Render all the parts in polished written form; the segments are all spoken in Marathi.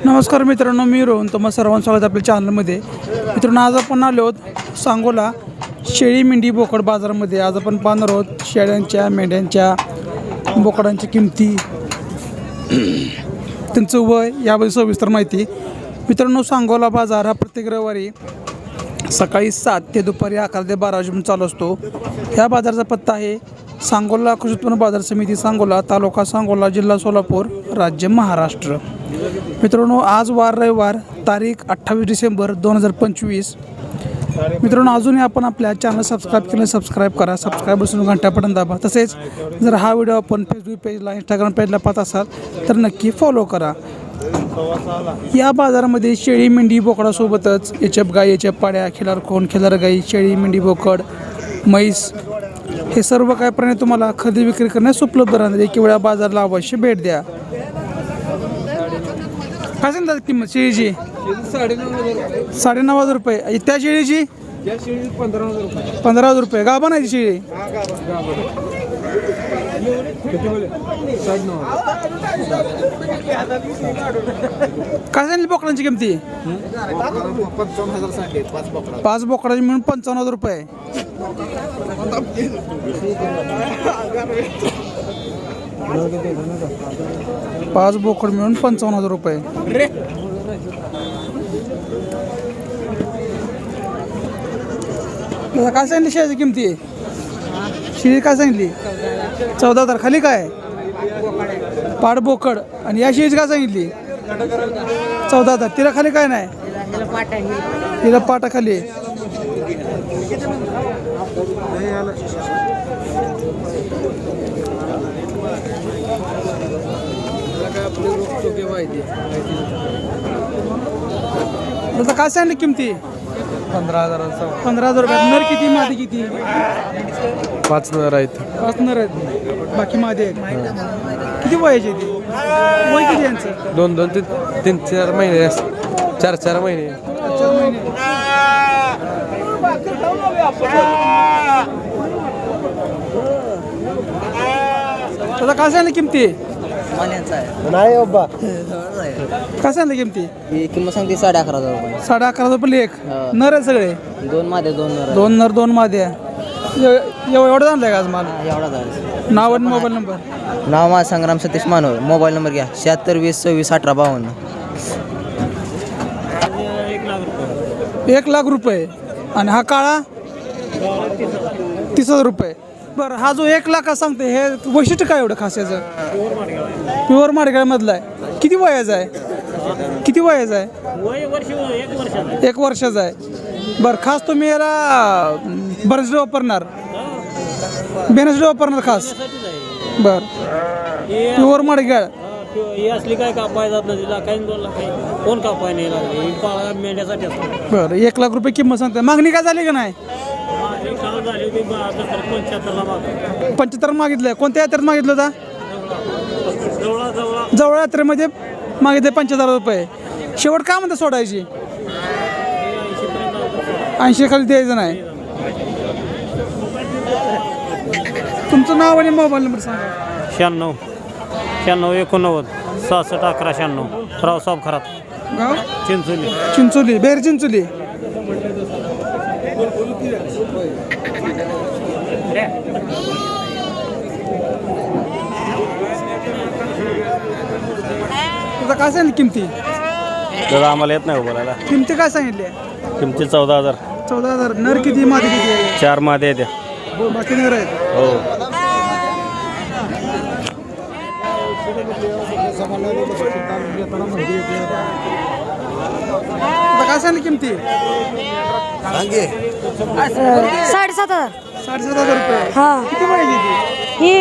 नमस्कार मित्रांनो, मी रोहन. तुम्हा सर्वांचं स्वागत आपल्या चॅनलमध्ये. मित्रांनो, आज आपण आलो आहोत सांगोला शेळी मेंढी बोकड बाजारामध्ये. आज आपण पाहणार आहोत शेळ्यांच्या, मेंढ्यांच्या, बोकडांच्या किमती, त्यांचं वय याबद्दल सविस्तर माहिती. मित्रांनो, सांगोला बाजार हा प्रत्येक रविवारी सकाळी 7 ते दुपारी 11 ते 12 वाजेपर्यंत चालू असतो. ह्या बाजाराचा पत्ता आहे सांगोला कृषी उत्पन्न बाजार समिती, सांगोला, तालुका सांगोला, जिल्हा सोलापूर, राज्य महाराष्ट्र. मित्रांनो, आज वार रविवार, तारीख 28 डिसेंबर 2025. मित्रांनो, अजूनही आपण आपल्या चॅनल सबस्क्राईब केलं, सबस्क्राईब करा. सबस्क्राईब बसून घंटा बटन दाबा. तसेच जर हा व्हिडिओ आपण फेसबुक पेजला, इंस्टाग्राम पेजला पाहत असाल तर नक्की फॉलो करा. या बाजारामध्ये शेळी, मेंढी, बोकडासोबतच एचएफ गाई, एचएफ पाड्या, खिलार खोन, खिलार गाई, शेळी, मेंढी, बोकड, म्हैस हे सर्व काही प्राणी तुम्हाला खरेदी विक्री करण्यास उपलब्ध राहणार. एक वेळा बाजाराला अवश्य भेट द्या. काय सांगतात किंमत शेळीची? 9,500 रुपये. त्या शेळीची 15,000 रुपये. गाभण आहे ती शेळी. काय सांगितली बोकडांची किमती? 5 बोकडाची मिळून 55,000 रुपये. पाच बोकड मिळून 55,000 रुपये. काय सांगितली शेळीची किमती? शेळी काय सांगितली? 14,000. खाली काय? पाड बोकड. आणि या शेळीची काय सांगितली? 14,000. तिला खाली काय नाही? तिला पाटा खाली. काय सांगितली किमती? 15,000 रुपये. नर किती, मादी किती? 5 नर आहेत. 5 नर आहेत, बाकी मादी आहेत. किती वयाची ती? वय किती यांचं? 2-2, 3-4 महिने, 4-4 महिने. 4 महिने. आता काय सांगितलं किमती? नाही बाबा. काय सांगितलं किमती? ही किंमत सांगते 11,500 रुपये. 11,500 रुपये लेख. नर आहे सगळे? 2 मादे 2 नर. 2 नर 2 माद्या. एवढं आणलंय का आज मला? एवढा झाला. नाव आणि मोबाईल नंबर? नाव माझं संग्राम सतीश मानव. मोबाईल नंबर घ्या 76 20 26 18 52. 1,00,000 रुपये. आणि हा काळा 30,000 रुपये. बरं, हा जो 1,00,000 सांगते, हे वैशिष्ट्य काय एवढं खास याचं? प्युअर माडगाळमधला आहे. किती वयाचा आहे? किती वयाचा आहे? 1 वर्षाचा आहे. बरं, खास तुम्ही याला बरेचडे वापरणार? बेनसडे वापरणार खास? बरं, प्युअर माडगाळ. असली काय कापाय जात नाही तिला, काही कोण कापाय नाही लागले मेंढ्यासाठी. बरं, 1,00,000 रुपये किंमत सांगते. मागणी काय झाली का नाही? 75 मागितलं. कोणत्या यात्रेत मागितलं होता? जवळ यात्रेमध्ये मागितले 75,000 रुपये. शेवट काय म्हणता सोडायची? 80 खाली द्यायचं नाही. तुमचं नाव आणि मोबाईल नंबर सांगा. 96 89 66 11 96. रावसाहेब खरात, गाव चिंचोली. चिंचोली, बेर चिंचोली. तुझा काय सांगितली किमती? दादा आम्हाला येत नाही बोलायला. किमती काय सांगितली? किमती 14,000. 14,000. नर किती, मादी किती आहे? 4 मादे द्या. बाकी नर आहेत. हो. काय सांगितली किमती? 7,500. 7,500 रुपये. हा. किती पाहिजे? ही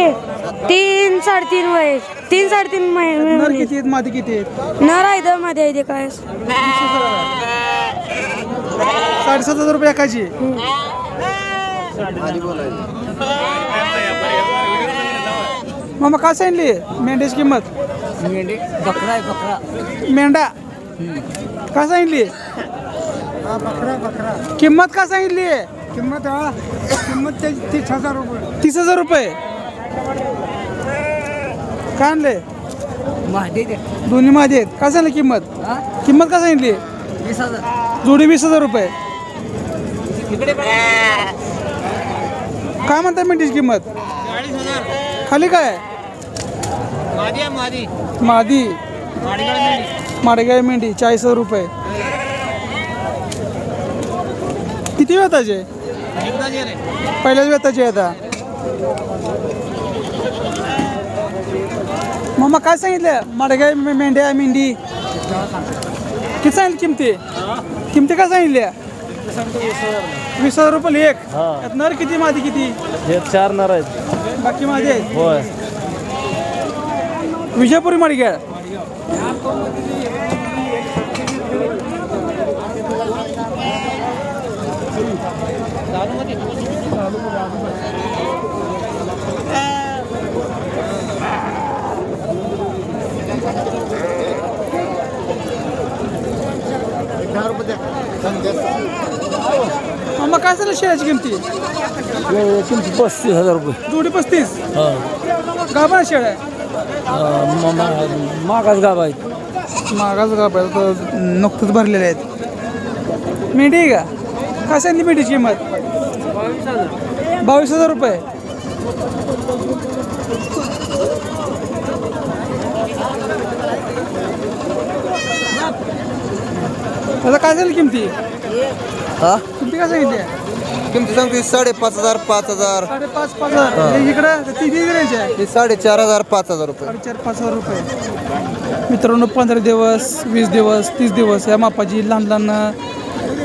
3 3.5 वय 3 3.5 नर महिने. किती आहेत, मादी किती आहेत? नर आहे तर मध्ये आहे ते काय 7,500 रुपये एकाची. मामा काय सांगितली मेंढ्याची किंमत? बकरा आहे बकरा. मेंढा काय सांगितली? किंमत काय सांगितली? किंमत 30,000 रुपये. 30,000 रुपये. काय आणले? दोन्ही माझे आहेत. काय सांगितलं किंमत? किंमत काय सांगितली? 20,000. जोडी 20,000 रुपये. काय म्हणता मेंढीची किंमत? खाली काय? मादी माडगाळ मेंढी 40,000 रुपये. किती वेताचे? पहिल्याच वेताचे आता. मामा काय सांगितलं? माडगाळ मेंढ्या मेंढी किती सांगितली किमती? किमती काय सांगितल्या? 20,000 रुपये एक. यात नर किती मादी किती? 4 नर आहेत. बाकी माझे आहेत. होय. विजयपुरी माडगाळ. मामा काय झालं शेळ्याची किमती? किमती 35,000 रुपये. जोडी 35. गाभा शेळ्या मागास गाव आहेत. मागाच गाभा नुकतंच भरलेले आहेत. मेंढी आहे का? काय सांगितली मेंढीची किंमत? 22,000 रुपये. आता काय झाली किमती? हा किमती काय सांगितली? किमती सांगते 5,500 5,000. 5,500 इकडं तिन्ही करायचे आहे. हे 4,500 5,000 रुपये. 4,500 रुपये. मित्रांनो 15 दिवस 20 दिवस 30 दिवस या मापाची लहान लहान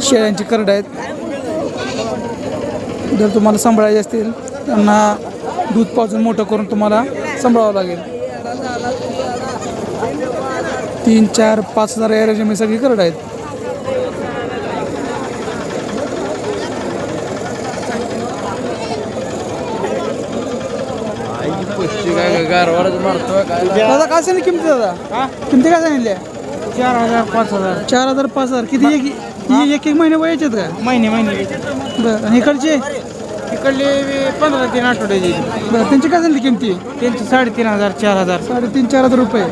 शेळ्यांची करड आहेत. जर तुम्हाला सांभाळायचे असतील त्यांना दूध पाजून मोठं करून तुम्हाला सांभाळावं लागेल. 3, 4, 5,000 या रेंजमध्ये सगळी करड आहेत. दादा काय सांगितली किमती? दादा किमती काय सांगितल्या? 4,000 5,000 4,000 5,000. किती एक एक महिने वयाचे आहेत का? महिने बरं. आणि इकडचे? इकडले 15-3 आठवड्याची. बरं. त्यांची काय सांगितली किमती? त्यांची 3,500 4,000. 3,500-4,000 रुपये.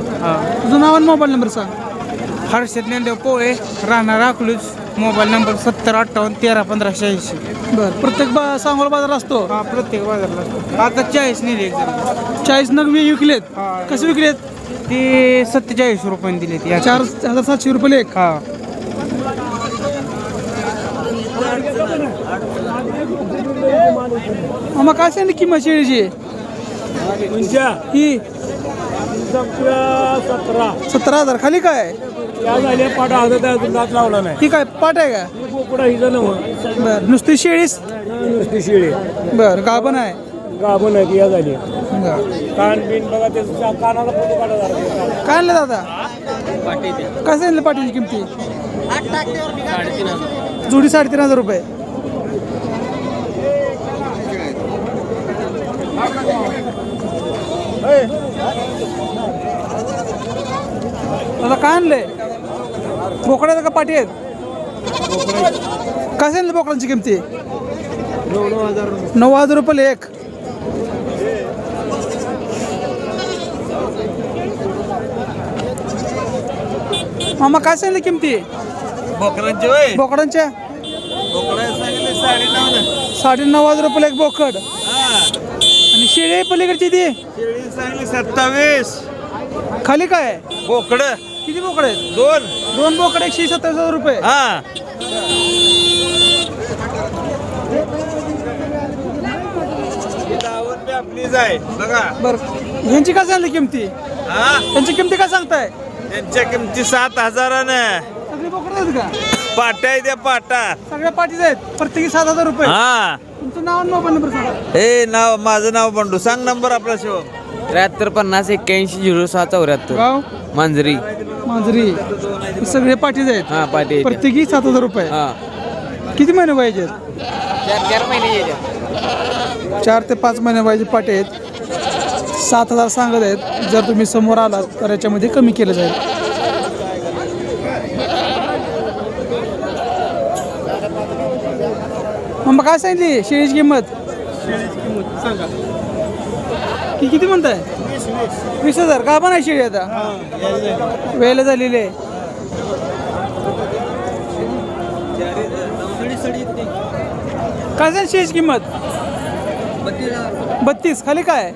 तुझं नाव आणि मोबाईल नंबर सांग. हर्षद ज्ञानदेव पोळे, राहणार अकलूज. Mobile number 7058 131586. बरं. प्रत्येक सांगोला बाजार असतो. हा प्रत्येक बाजारला. आता 40 नेले एकदम. 40 नग विकलेत. हा. कसे विकलेत? ते 47 रुपयाने दिले ते. 4,700 रुपये एक. हा मग काय सांगितली किंमत शेळीची? ही 17,000. खाली काय? लावला नाही. ही काय पाट आहे का? बोकडा हिचं नव बरं. नुसती शेळीच? नुसती शिळे बरं. गाभण आहे. गाभण आहे या झाली. बरं. कान बिन बघा त्याचा कानाला फोटो काढा. काय आणलं दादा? काय सांगितलं पाटीची किमती? जोडी 3,500 रुपये. दादा काय आणलंय? बोकडा का पाटी आहेत? काय सांगितलं बोकडांची किमती? 9,000 रुपये एक. मामा काय सांगितलं किमती बोकडांच्या? 9,500 रुपये एक बोकड. आणि शेळी पलीकडची ती 27 खाली काय? बोकड. किती बोकड आहेत? 2 बोकड 127,000 रुपये. हा. आपलीच आहे बघा. बरं. ह्यांची काय सांगितली किमती? त्यांची किमती काय सांगताय? त्यांच्या किमती 7,000. सगळे बोकड आहेत का? पाट्या आहे त्या पाटा. सगळ्या पाठीच आहेत. प्रत्येकी 7,000 रुपये. हा. तुमचं नाव आणि मोबाईल नंबर सांगा. हे माझं नाव बंडू. सांग नंबर आपला शिव. 7350 81 06 74. गाव मांजरी. मांजरी. हे सगळे पाठीच आहेत. हा पाटी. प्रत्येकी 7,000 रुपये. हा किती महिने पाहिजे? 4 महिने 4 ते 5 महिने पाहिजे पाटे आहेत. 7,000 सांगत आहेत. जर तुम्ही समोर आलात तर याच्यामध्ये कमी केलं जाईल. मग काय सांगितली शेळीची किंमत? सांगा किती म्हणताय 20,000. का पण आहे शेळी आता वेळेला झालेली आहे. काय झाली शेळीची किंमत 32. खाली काय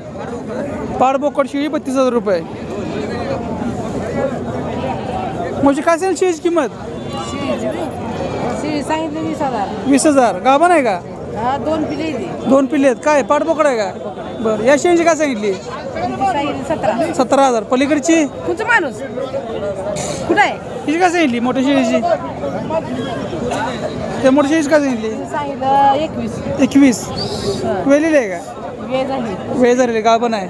पाडबोकड शेळी 32,000 रुपये. म्हणजे काय झाली शेळीची किंमत सांगितलं 20,000. 20,000. गाभण आहे का? हा 2 पिले 2 पिल्ले आहेत. काय पाडबोकड आहे का? बरं. या शेळीची काय सांगितली? 17,000. पलीकडची तुमचं माणूस कुठं आहे? हिची काय सांगितली मोठ्या शेळीची? त्या मोठ्या शेळीची काय सांगितली? सांगितलं 21. 21. वेलेली आहे का? वेळ झाली. वेळ झालेली गाभण आहे.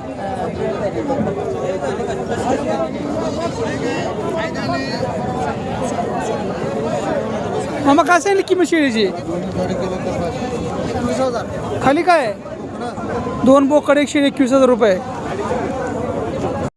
मामा काय सांगितली किंमत शेळीची? खाली काय 2 बोकड 1 शेळी 21,000 रुपये.